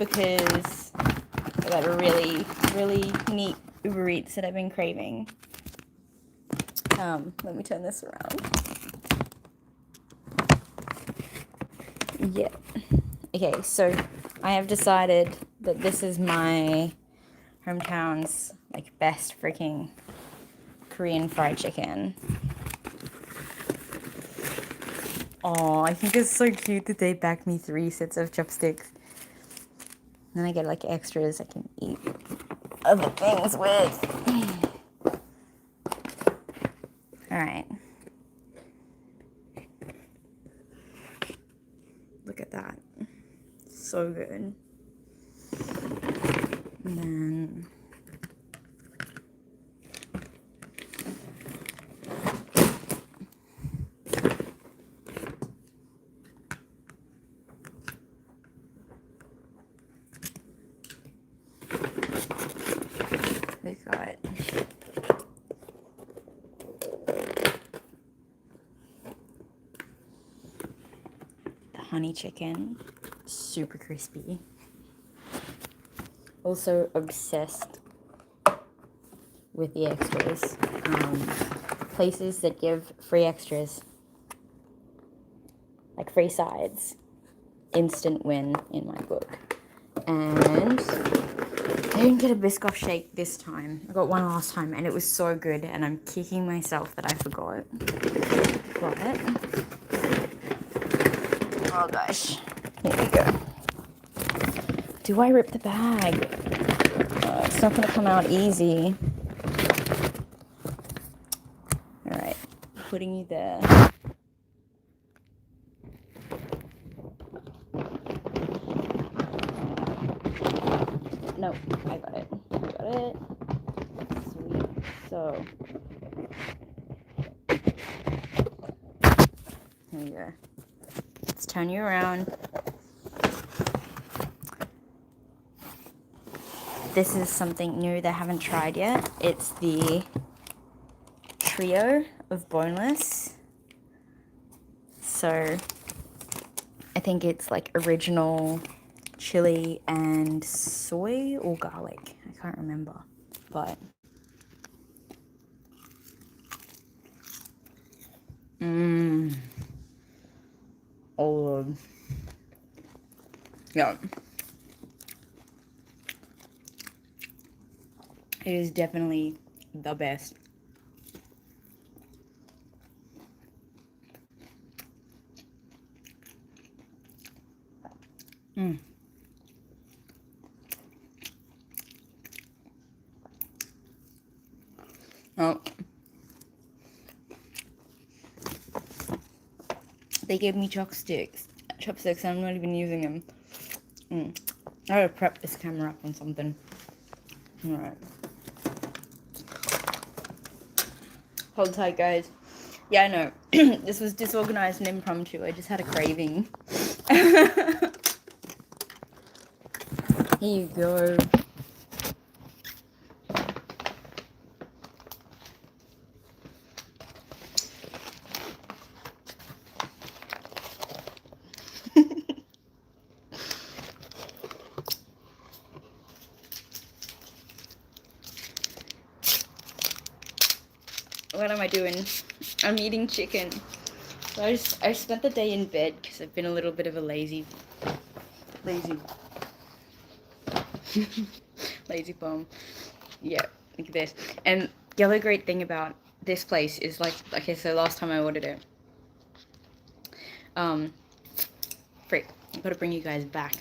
because I got a really, really neat Uber Eats that I've been craving. Let me turn this around. Yeah. Okay, so I have decided that this is my hometown's like best freaking Korean fried chicken. Oh, I think it's so cute that they backed me 3 sets of chopsticks. Then I get like extras I can eat other things with. Alright. Look at that. So good. And then we got the honey chicken, super crispy. Also obsessed with the extras. Places that give free extras, like free sides, instant win in my book. And I didn't get a Biscoff shake this time. I got one last time and it was so good, and I'm kicking myself that I forgot. But oh gosh, here we go. Do I rip the bag? It's not gonna come out easy. Alright, putting you there. No, I got it. Sweet. So, here you go. Let's turn you around. This is something new that I haven't tried yet. It's the trio of boneless. So, I think it's like original chili and soy or garlic. I can't remember. But oh yeah, it is definitely the best. Oh, they gave me chopsticks. I'm not even using them. I gotta prep this camera up on something. Alright. Hold tight, guys. Yeah, I know. This was disorganized and impromptu. I just had a craving. Here you go. What am I doing? I'm eating chicken. So I spent the day in bed because I've been a little bit of a lazy bum. Yeah, look at this. And the other great thing about this place is like, okay, so last time I ordered it, frick, I've got to bring you guys back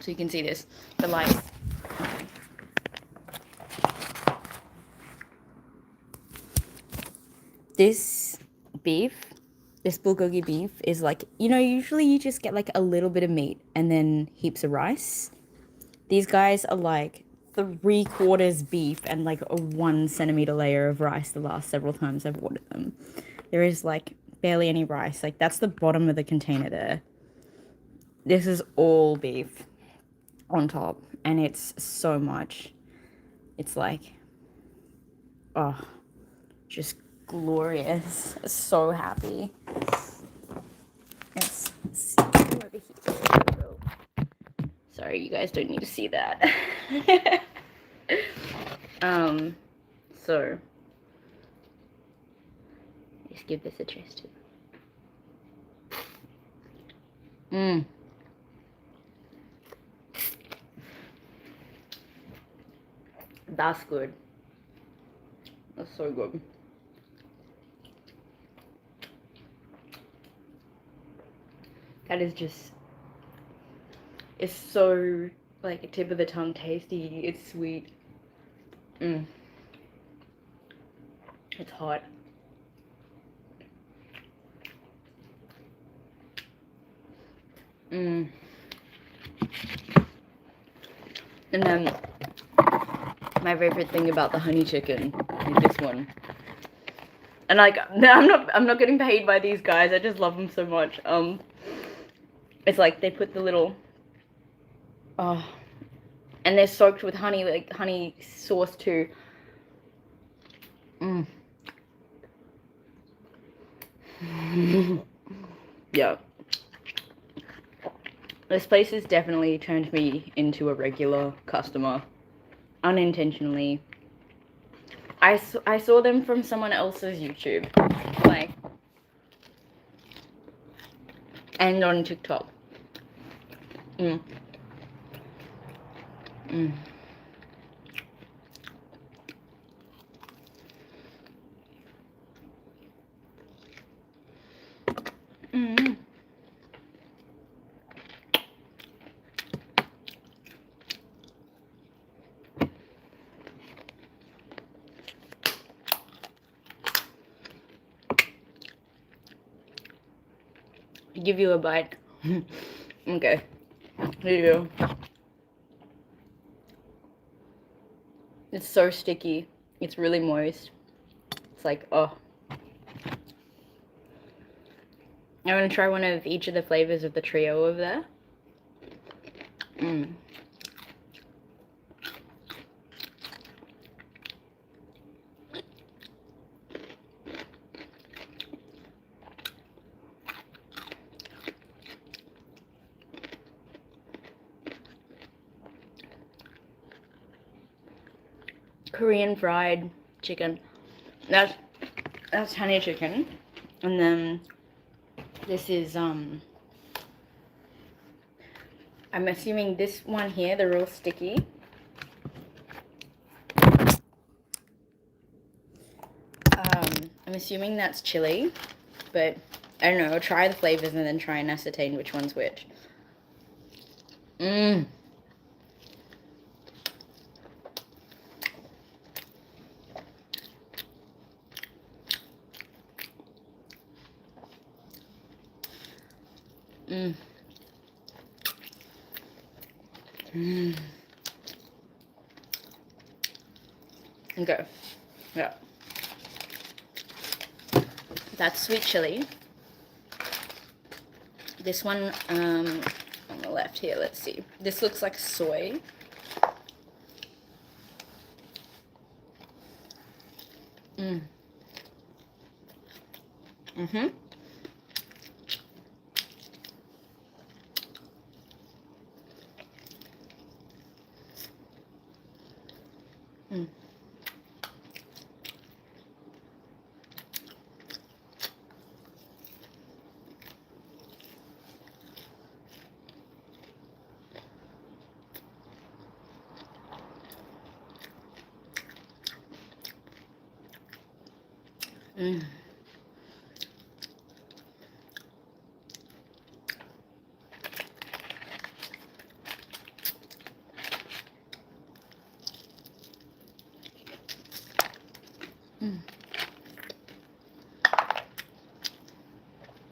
so you can see this, the lights. This beef, this bulgogi beef is like, you know, usually you just get like a little bit of meat and then heaps of rice. These guys are like 3/4 beef and like a 1 centimeter layer of rice the last several times I've ordered them. There is like barely any rice. Like that's the bottom of the container there. This is all beef on top, and it's so much. It's like, oh, just glorious. So happy. Let's see over here. So sorry, you guys don't need to see that. So let's give this a taste. That's good. That's so good. That is just, it's so like a tip of the tongue tasty. It's sweet. It's hot. And then my favorite thing about the honey chicken is this one. And like, I'm not getting paid by these guys. I just love them so much. It's like they put the little, and they're soaked with honey, like honey sauce too. Yeah. This place has definitely turned me into a regular customer, unintentionally. I saw them from someone else's YouTube, like, and on TikTok. Give you a bite. Okay, here you go. It's so sticky. It's really moist. It's like, oh. I'm gonna try one of each of the flavors of the trio over there. Korean fried chicken. That's honey chicken. And then this is I'm assuming this one here, the real sticky. I'm assuming that's chili, but I don't know. I'll try the flavors and then try and ascertain which one's which. Okay. Yeah. That's sweet chili. This one, on the left here, let's see. This looks like soy.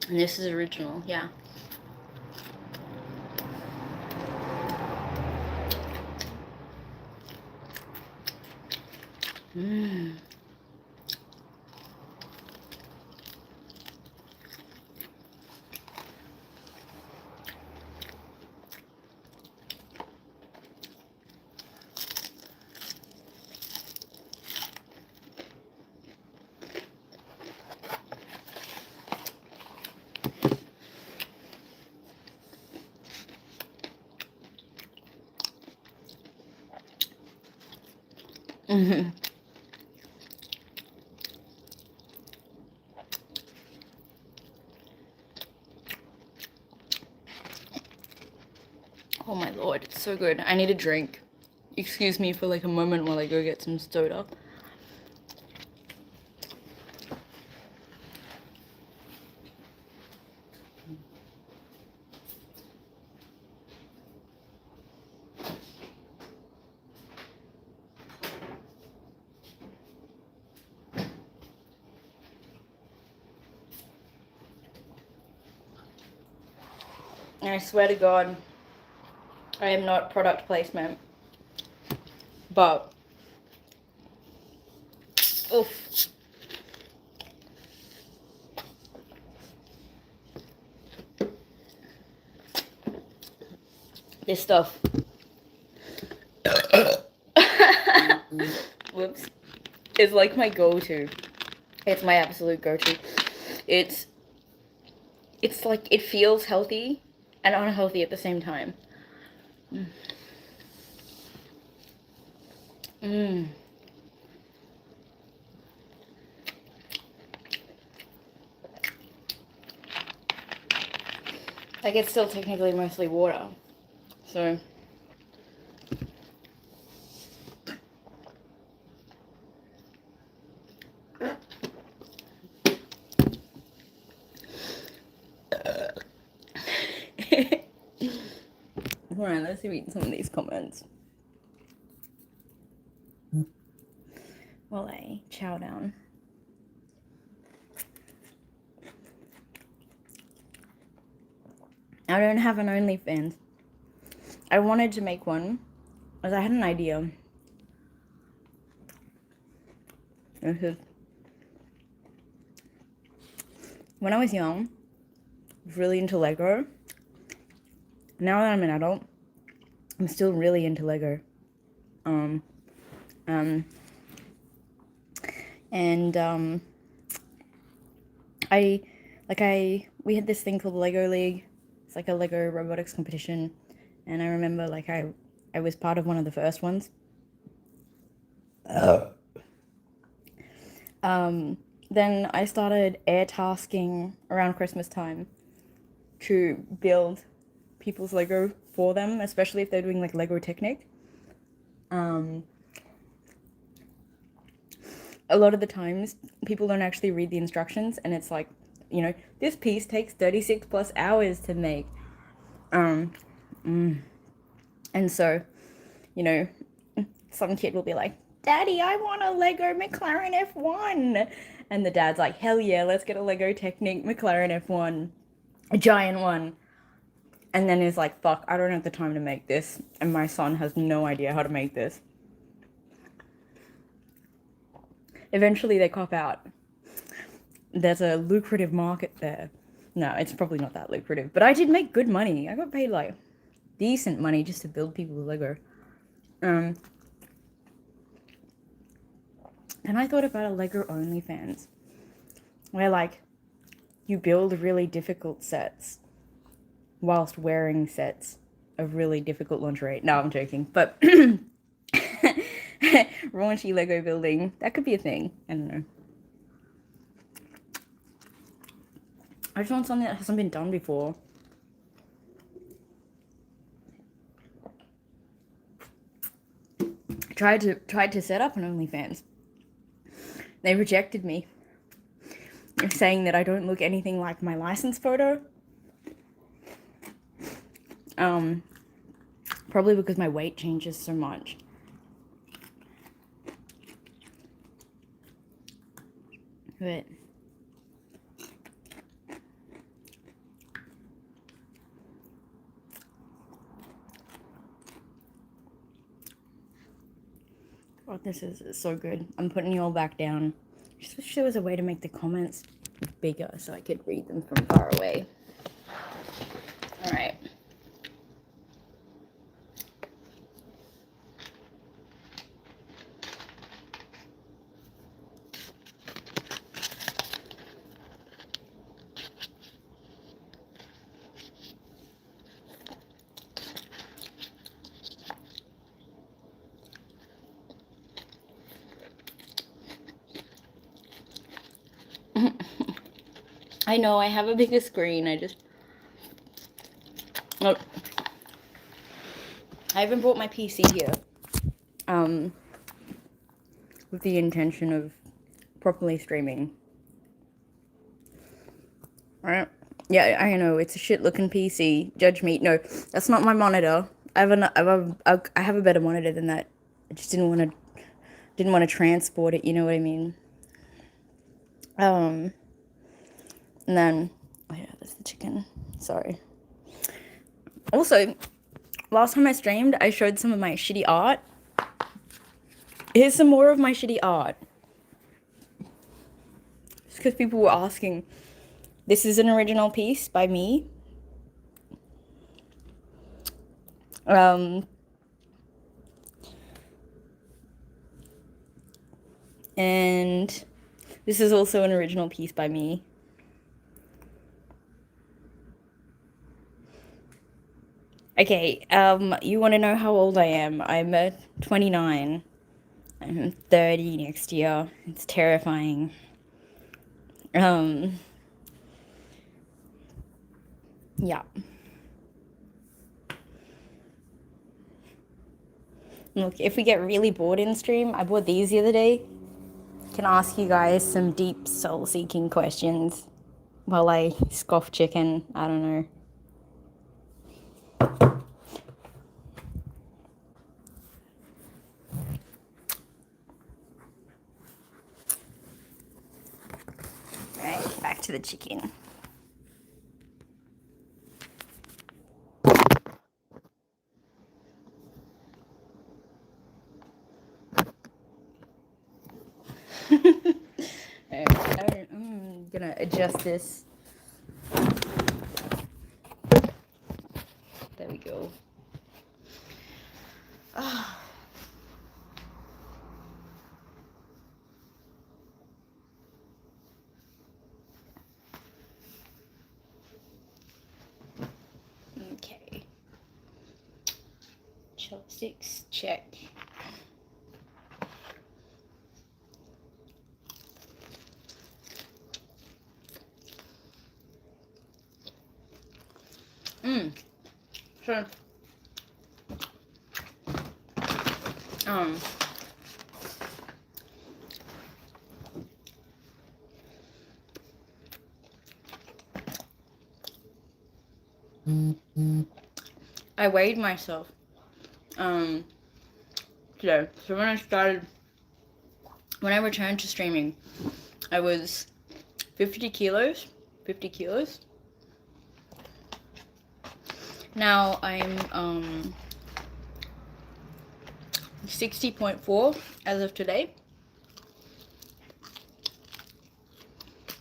And this is original, yeah. Mm-hmm. Oh my lord, it's so good. I need a drink. Excuse me for like a moment while I go get some soda. And I swear to God, I am not product placement, but oof. This stuff. Whoops. Is like my go-to. It's my absolute go-to. It's like it feels healthy and unhealthy at the same time. Mm. Mm. Like it's still technically mostly water. So alright, let's read some of these comments. While I chow down. I don't have an OnlyFans. I wanted to make one, as I had an idea. Because when I was young, I was really into Lego. Now that I'm an adult, I'm still really into Lego. We had this thing called Lego League. It's like a Lego robotics competition, and I remember like I was part of one of the first ones. Then I started air tasking around Christmas time to build people's Lego for them, especially if they're doing like Lego Technic. A lot of the times people don't actually read the instructions, and it's like, you know, this piece takes 36 plus hours to make. And so, you know, some kid will be like, Daddy, I want a Lego McLaren F1. And the dad's like, hell yeah, let's get a Lego Technic McLaren F1. A giant one. And then he's like, fuck, I don't have the time to make this. And my son has no idea how to make this. Eventually they cop out. There's a lucrative market there. No, it's probably not that lucrative. But I did make good money. I got paid like decent money just to build people with Lego. And I thought about a Lego OnlyFans, where like you build really difficult sets whilst wearing sets of really difficult lingerie. No, I'm joking. But raunchy Lego building, that could be a thing. I don't know. I just want something that hasn't been done before. Tried to set up an OnlyFans. They rejected me, saying that I don't look anything like my license photo. Probably because my weight changes so much. But oh, this is so good. I'm putting you all back down. I just wish there was a way to make the comments bigger so I could read them from far away. All right. I know, I have a bigger screen. Oh, I even brought my PC here. With the intention of properly streaming. Right? Yeah, I know, it's a shit looking PC. Judge me. No, that's not my monitor. I have a better monitor than that. I just didn't want to transport it, you know what I mean? And then, oh yeah, that's the chicken. Sorry. Also, last time I streamed, I showed some of my shitty art. Here's some more of my shitty art. Just because people were asking. This is an original piece by me. And this is also an original piece by me. Okay, you want to know how old I am? I'm 29. I'm 30 next year. It's terrifying. Yeah. Look, if we get really bored in stream, I bought these the other day. Can ask you guys some deep soul-seeking questions while I scoff chicken. I don't know. Alright, back to the chicken. I'm gonna adjust this. There we go. Okay. Chopsticks, check. So, I weighed myself today. So when I returned to streaming, I was 50 kilos. Now I'm 60.4 as of today.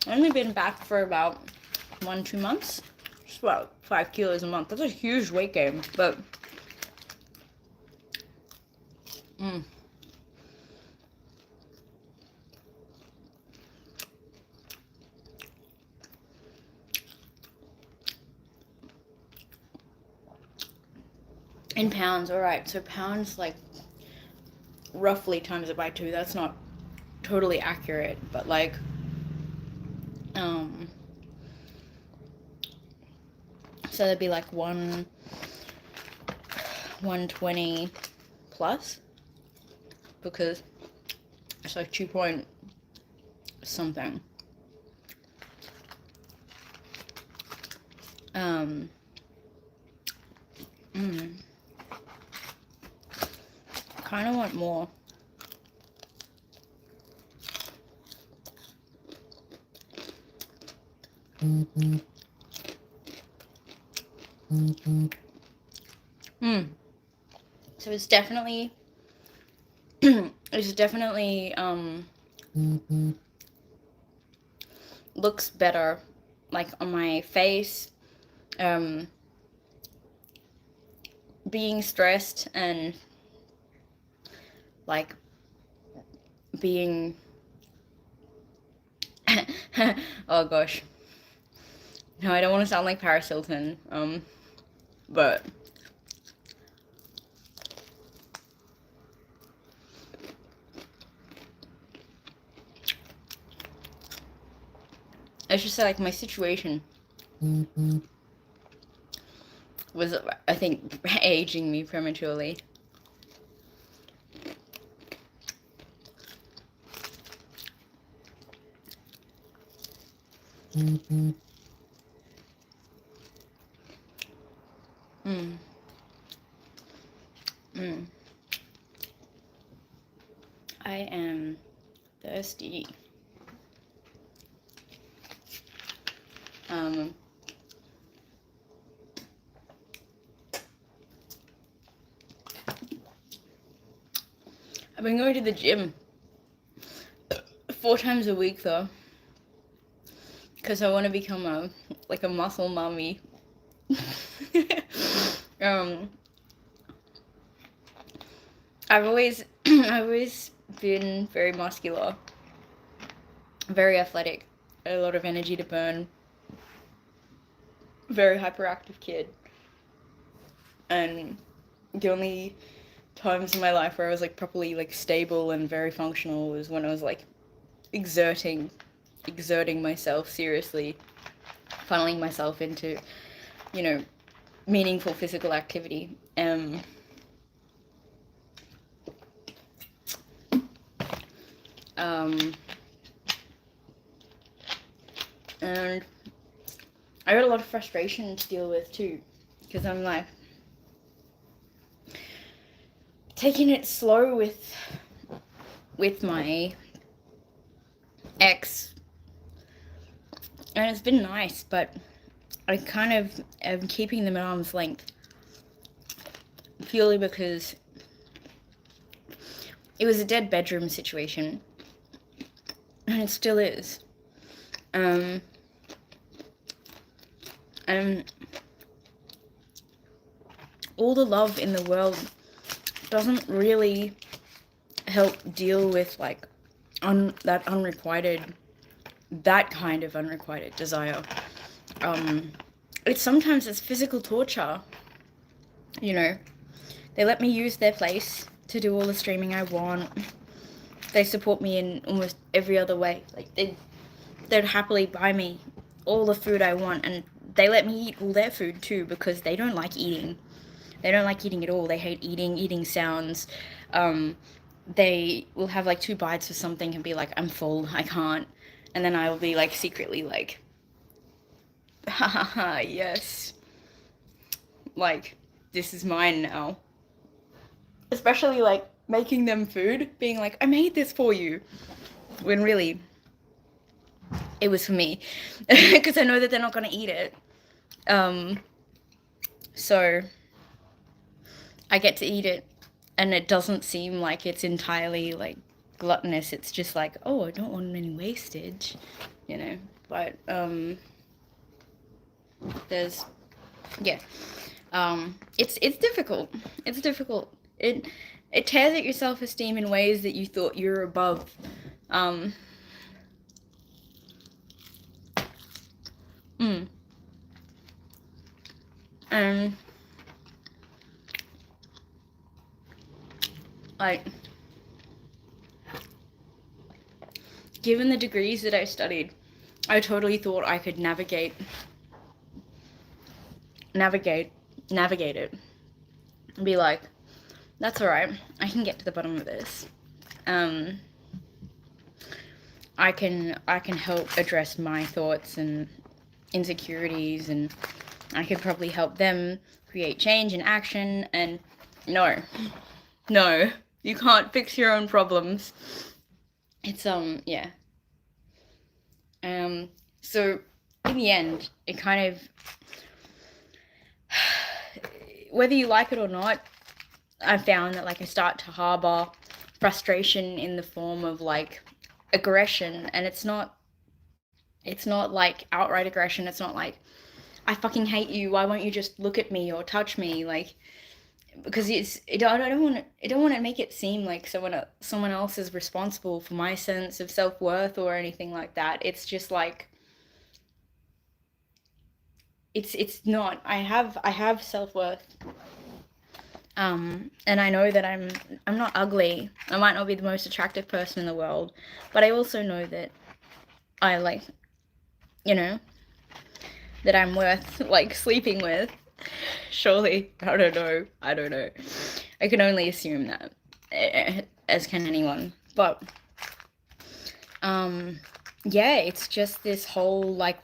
I've only been back for about 1-2 months. Just about 5 kilos a month. That's a huge weight gain, but in pounds, alright, so pounds, like, roughly times it by 2. That's not totally accurate, but like, so that'd be like 120 plus, because it's like 2 point something. Kind of want more. So it's definitely looks better, like, on my face. Being stressed and like being oh gosh, no, I don't want to sound like Paris Hilton, but It's just like my situation was, I think, aging me prematurely. Mm. Mm. I am thirsty. I've been going to the gym 4 times a week though, because I want to become a muscle mummy. I've always I've always been very muscular, very athletic, a lot of energy to burn, very hyperactive kid. And the only times in my life where I was like properly like stable and very functional was when I was like exerting myself seriously, funneling myself into, you know, meaningful physical activity. And I got a lot of frustration to deal with too, because I'm like taking it slow with my ex, and it's been nice, but I kind of am keeping them at arm's length purely because it was a dead bedroom situation, and it still is. And all the love in the world doesn't really help deal with like that kind of unrequited desire. Sometimes it's physical torture, you know. They let me use their place to do all the streaming I want. They support me in almost every other way. Like they'd happily buy me all the food I want, and they let me eat all their food too, because they don't like eating. They don't like eating at all. They hate eating sounds. They will have like 2 bites of something and be like, I'm full, I can't. And then I will be like secretly like, ha ha ha, yes. Like, this is mine now. Especially like making them food, being like, I made this for you. When really, it was for me. Because I know that they're not going to eat it. So I get to eat it, and it doesn't seem like it's entirely like gluttonous. It's just like, oh, I don't want any wastage, you know. But there's, yeah, it's difficult. It's difficult. It tears at your self-esteem in ways that you thought you were above. And like, given the degrees that I studied, I totally thought I could navigate it and be like, that's alright, I can get to the bottom of this. I can help address my thoughts and insecurities, and I could probably help them create change and action. And no, you can't fix your own problems. It's yeah. So in the end, it kind of, whether you like it or not, I found that like I start to harbor frustration in the form of like aggression, and it's not like outright aggression. It's not like, I fucking hate you, why won't you just look at me or touch me, like, because I don't want to make it seem like someone else is responsible for my sense of self-worth or anything like that. It's just like, it's not. I have self-worth. And I know that I'm not ugly. I might not be the most attractive person in the world, but I also know that I like you know, that I'm worth like sleeping with. Surely, I don't know. I don't know. I can only assume that, as can anyone. But um, yeah, it's just this whole like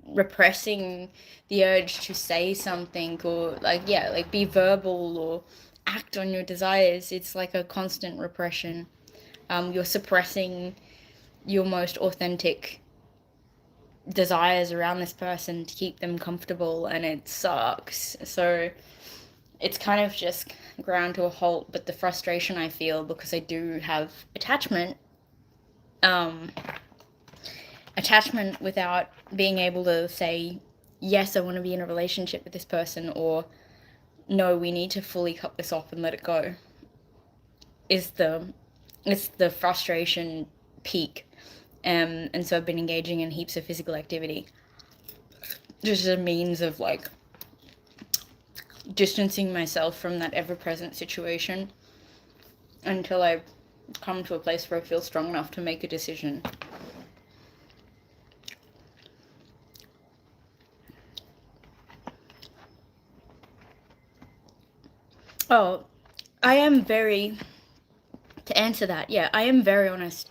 repressing the urge to say something or like yeah, like be verbal or act on your desires. It's like a constant repression. You're suppressing your most authentic desires around this person to keep them comfortable, and it sucks. So it's kind of just ground to a halt. But the frustration I feel because I do have um, attachment without being able to say yes, I want to be in a relationship with this person, or no, we need to fully cut this off and let it go, is the frustration peak. And so I've been engaging in heaps of physical activity, just as a means of like distancing myself from that ever-present situation until I come to a place where I feel strong enough to make a decision. Oh, I am very, to answer that, yeah, I am very honest.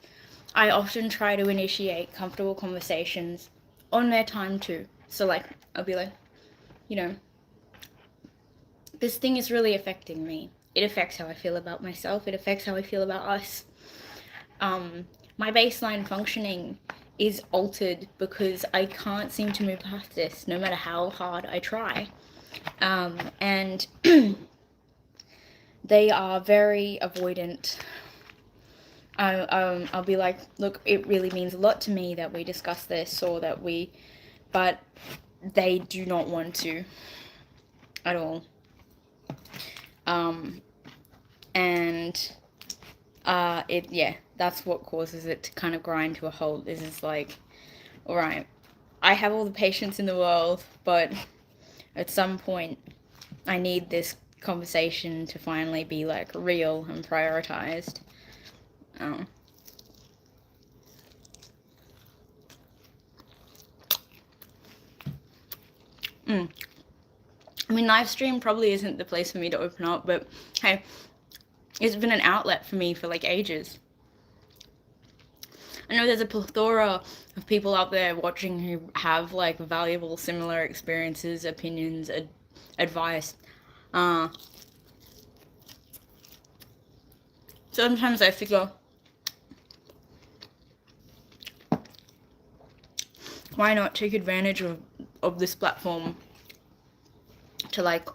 I often try to initiate comfortable conversations on their time too. So, like, I'll be like, you know, this thing is really affecting me. It affects how I feel about myself. It affects how I feel about us. My baseline functioning is altered because I can't seem to move past this, no matter how hard I try. And they are very avoidant. I'll be like, look, it really means a lot to me that we discuss this, or that we, but they do not want to at all. And yeah, that's what causes it to kind of grind to a halt. Is it's like, all right, I have all the patience in the world, but at some point, I need this conversation to finally be like real and prioritized. Oh. I mean, live stream probably isn't the place for me to open up, but hey, it's been an outlet for me for like ages. I know there's a plethora of people out there watching who have like valuable similar experiences, opinions, advice. Uh, Sometimes I figure, why not take advantage of this platform to like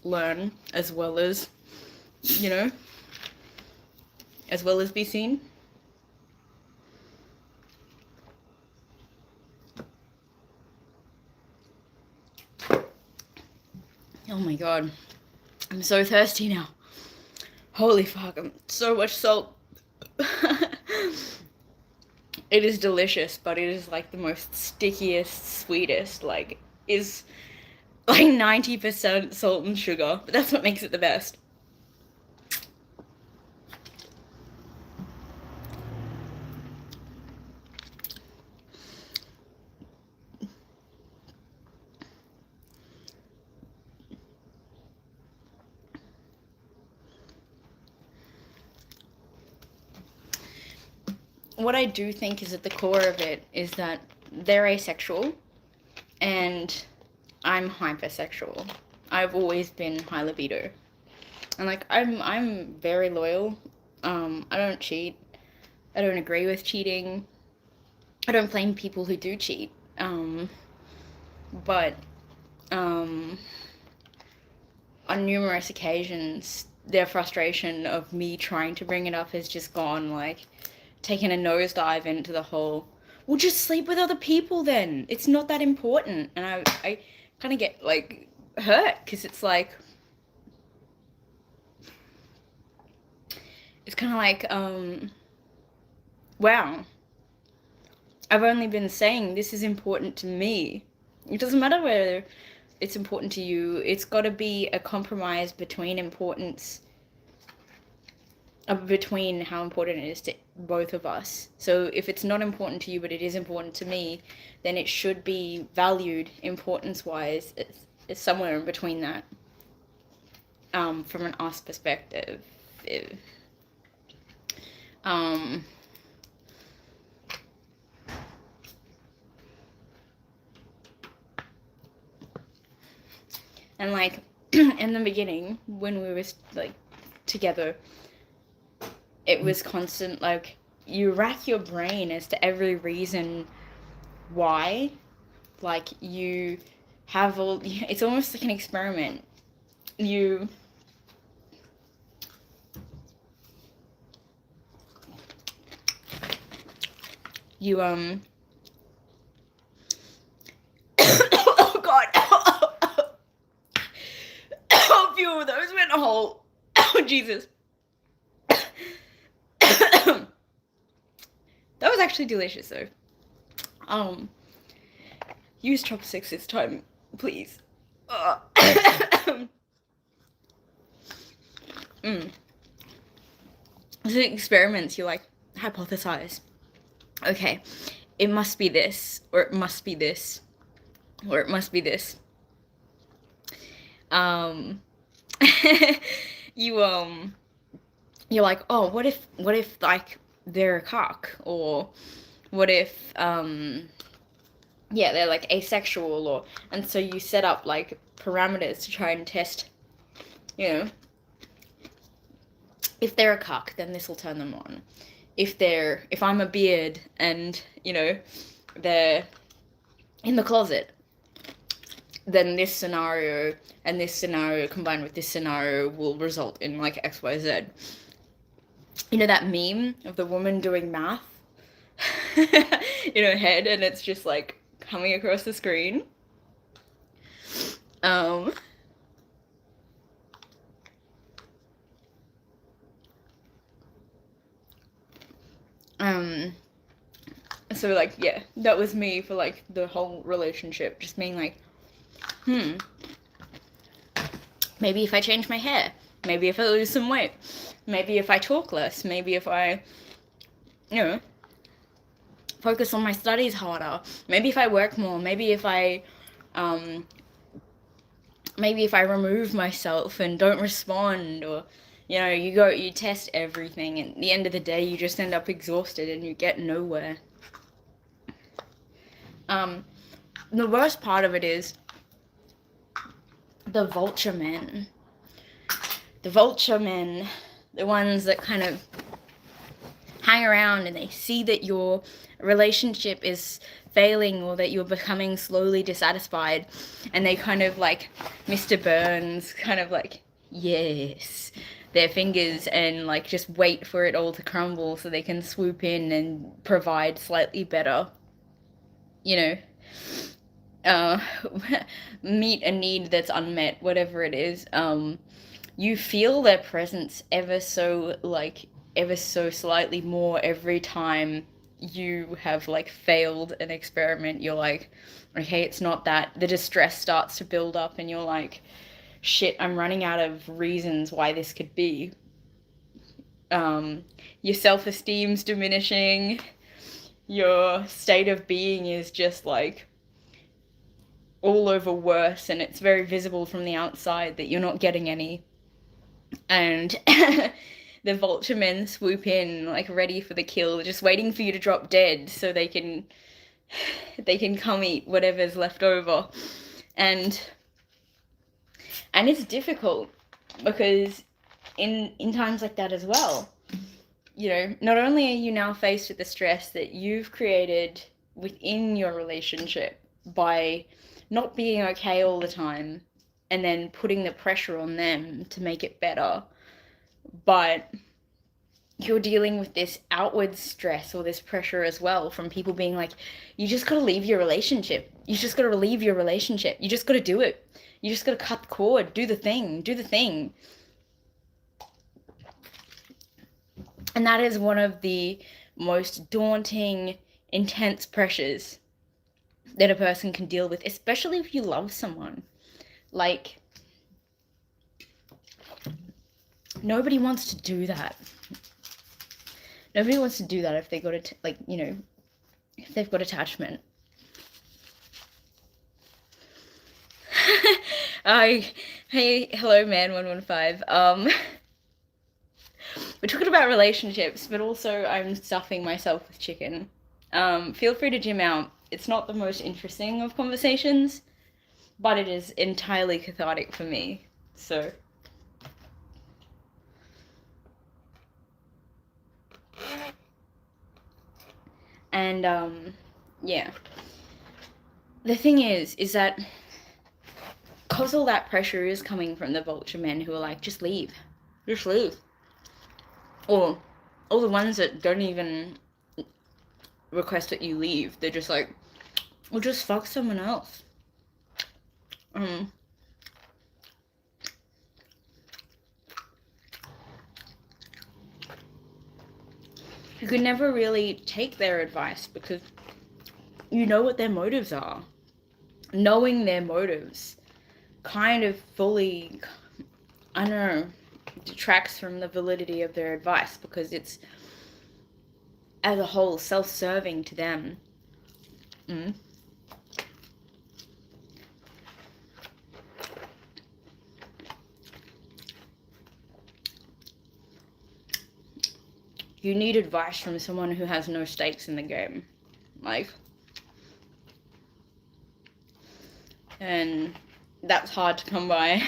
learn as well as, you know, as well as be seen. Oh my god, I'm so thirsty now. Holy fuck, I'm so much salt. It is delicious, but it is like the most stickiest, sweetest, like, is like 90% salt and sugar, but that's what makes it the best. What I do think is at the core of it is that they're asexual and I'm hypersexual. I've always been high libido. And like I'm very loyal. I don't cheat. I don't agree with cheating. I don't blame people who do cheat. But um, on numerous occasions, their frustration of me trying to bring it up has just gone like taken a nosedive into the whole. Well, just sleep with other people then. It's not that important. And I kind of get like hurt because it's kind of like wow, I've only been saying this is important to me. It doesn't matter whether it's important to you. It's got to be a compromise between importance between how important it is to both of us. So if it's not important to you, but it is important to me, then it should be valued importance-wise. It's somewhere in between that. From an us perspective. Um, and like in the beginning, when we were like together, it was constant, like, you rack your brain as to every reason why, like, you have all, it's almost like an experiment. You oh god. Oh, a few of those went a hole. Oh, Jesus. That was actually delicious, though. Use chopsticks this time, please. So experiments, you like hypothesize. Okay, it must be this, or it must be this, or it must be this. You you're like, oh, what if like they're a cock, or what if yeah, they're like asexual, or, and so you set up like parameters to try and test, you know, if they're a cuck, then this will turn them on. If I'm a beard and, you know, they're in the closet, then this scenario and this scenario combined with this scenario will result in like XYZ. You know that meme of the woman doing math in her head, and it's just like coming across the screen? So like, yeah, that was me for like the whole relationship, just being like, maybe if I change my hair, maybe if I lose some weight, maybe if I talk less, maybe if I, you know, focus on my studies harder, maybe if I work more, maybe if I remove myself and don't respond, or, you know, you test everything, and at the end of the day you just end up exhausted and you get nowhere. The worst part of it is the vulture men. The vulture men, the ones that kind of hang around and they see that your relationship is failing, or that you're becoming slowly dissatisfied, and they kind of like Mr. Burns, kind of like, yes, their fingers, and like just wait for it all to crumble so they can swoop in and provide slightly better, you know, meet a need that's unmet, whatever it is. You feel their presence ever so slightly more every time you have like failed an experiment. You're like, okay, it's not that. The distress starts to build up, and you're like, shit, I'm running out of reasons why this could be. Your self-esteem's diminishing. Your state of being is just like all over worse, and it's very visible from the outside that you're not getting any. And the vulture men swoop in, like, ready for the kill, just waiting for you to drop dead so they can come eat whatever's left over. And it's difficult, because in times like that as well, you know, not only are you now faced with the stress that you've created within your relationship by not being okay all the time, and then putting the pressure on them to make it better, but you're dealing with this outward stress or this pressure as well from people being like, you just gotta leave your relationship. You just gotta leave your relationship. You just gotta do it. You just gotta cut the cord. Do the thing. Do the thing. And that is one of the most daunting, intense pressures that a person can deal with, especially if you love someone. Like, nobody wants to do that. Nobody wants to do that if they got if they've got attachment. Hey, hello, man 115. We're talking about relationships, but also I'm stuffing myself with chicken. Feel free to gym out. It's not the most interesting of conversations, but it is entirely cathartic for me. So. And, yeah. The thing is that because all that pressure is coming from the Vulture men who are like, just leave. Just leave. Or all the ones that don't even request that you leave, they're just like, well, just fuck someone else. You could never really take their advice because you know what their motives are. Knowing their motives kind of fully, I don't know, detracts from the validity of their advice because it's, as a whole, self-serving to them. You need advice from someone who has no stakes in the game. Like, and that's hard to come by.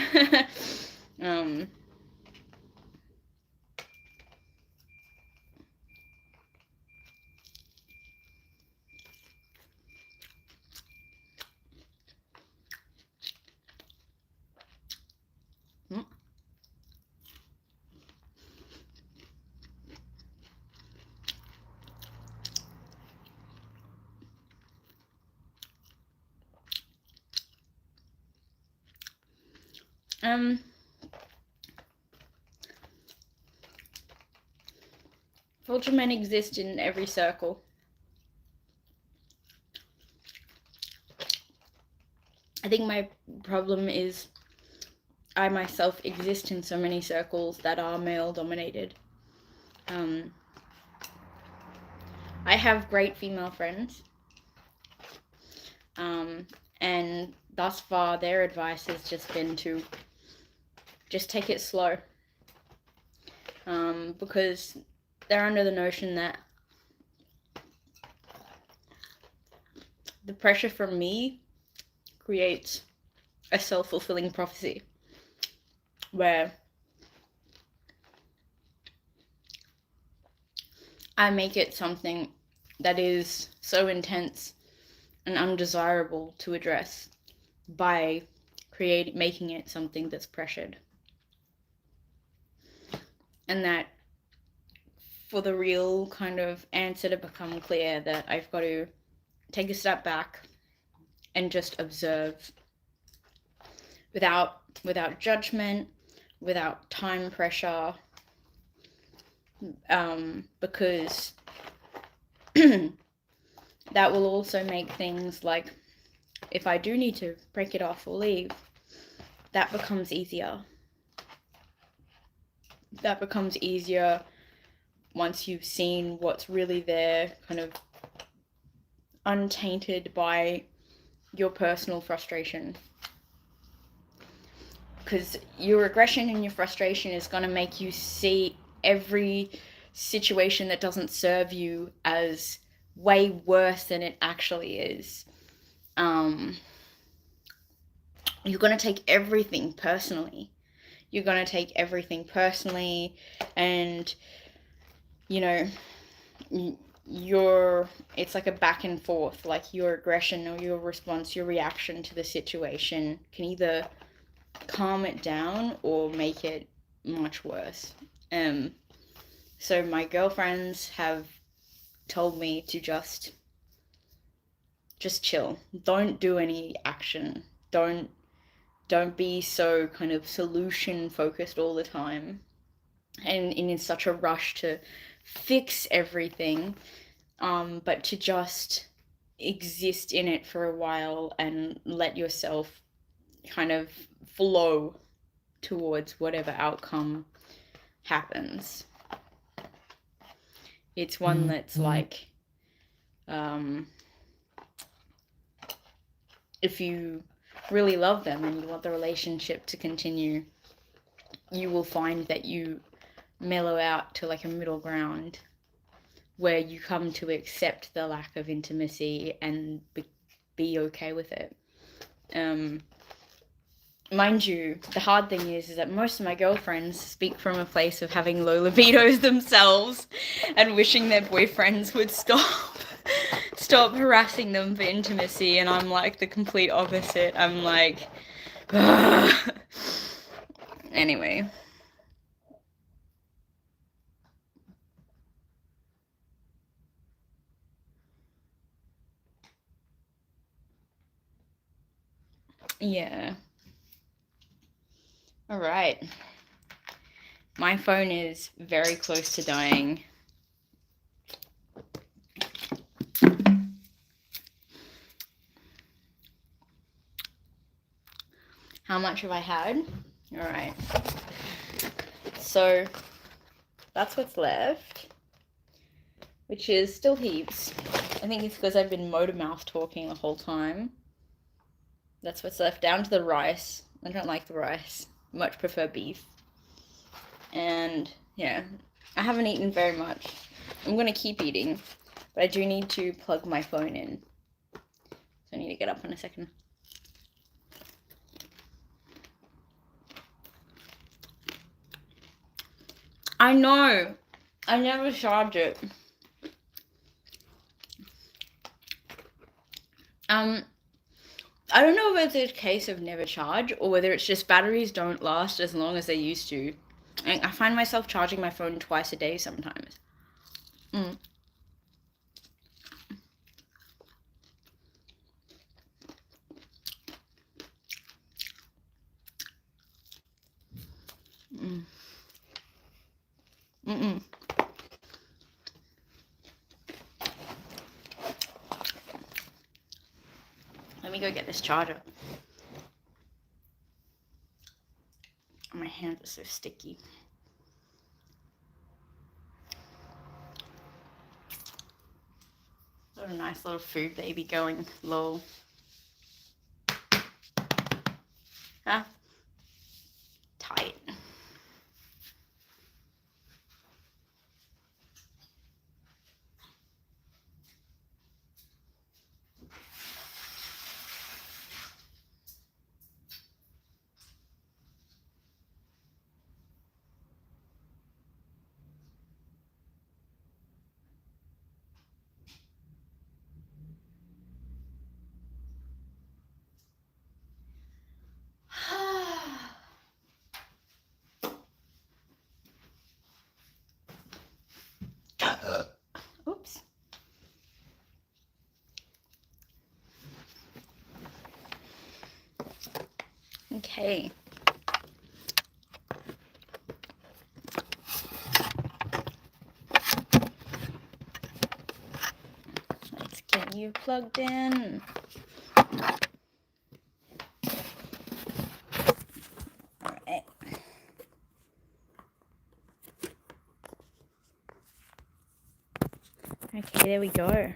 Vulture men exist in every circle. I think my problem is I myself exist in so many circles that are male dominated. I have great female friends. And thus far their advice has just been to just take it slow. Because they're under the notion that the pressure from me creates a self-fulfilling prophecy where I make it something that is so intense and undesirable to address by making it something that's pressured. And that for the real kind of answer to become clear, that I've got to take a step back and just observe without judgment, without time pressure, because that will also make things like, if I do need to break it off or leave, that becomes easier. That becomes easier once you've seen what's really there, kind of untainted by your personal frustration. Because your aggression and your frustration is going to make you see every situation that doesn't serve you as way worse than it actually is. You're going to take everything personally. You're going to take everything personally, and you know, it's like a back and forth. Like, your aggression or your response, your reaction to the situation can either calm it down or make it much worse. So my girlfriends have told me to just chill. Don't do any action. Don't be so kind of solution focused all the time and in such a rush to fix everything, but to just exist in it for a while and let yourself kind of flow towards whatever outcome happens. It's one that's like, if you really love them and you want the relationship to continue, you will find that you mellow out to like a middle ground where you come to accept the lack of intimacy and be okay with it. Mind you, the hard thing is that most of my girlfriends speak from a place of having low libidos themselves and wishing their boyfriends would stop harassing them for intimacy, and I'm like the complete opposite. I'm like, ugh. Anyway. Yeah. All right. My phone is very close to dying. How much have I had? All right. So that's what's left, which is still heaps. I think it's because I've been motor mouth talking the whole time. That's what's left, down to the rice. I don't like the rice. I much prefer beef. And yeah, I haven't eaten very much. I'm going to keep eating, but I do need to plug my phone in. So I need to get up in a second. I know. I never charge it. I don't know whether it's a case of never charge or whether it's just batteries don't last as long as they used to. I find myself charging my phone twice a day sometimes. Mm. Mm. Mm-mm. Let me go get this charger. My hands are so sticky. What a nice little food baby going low. Huh? Tight. Oops. Okay. Let's get you plugged in. Alright. Okay, there we go.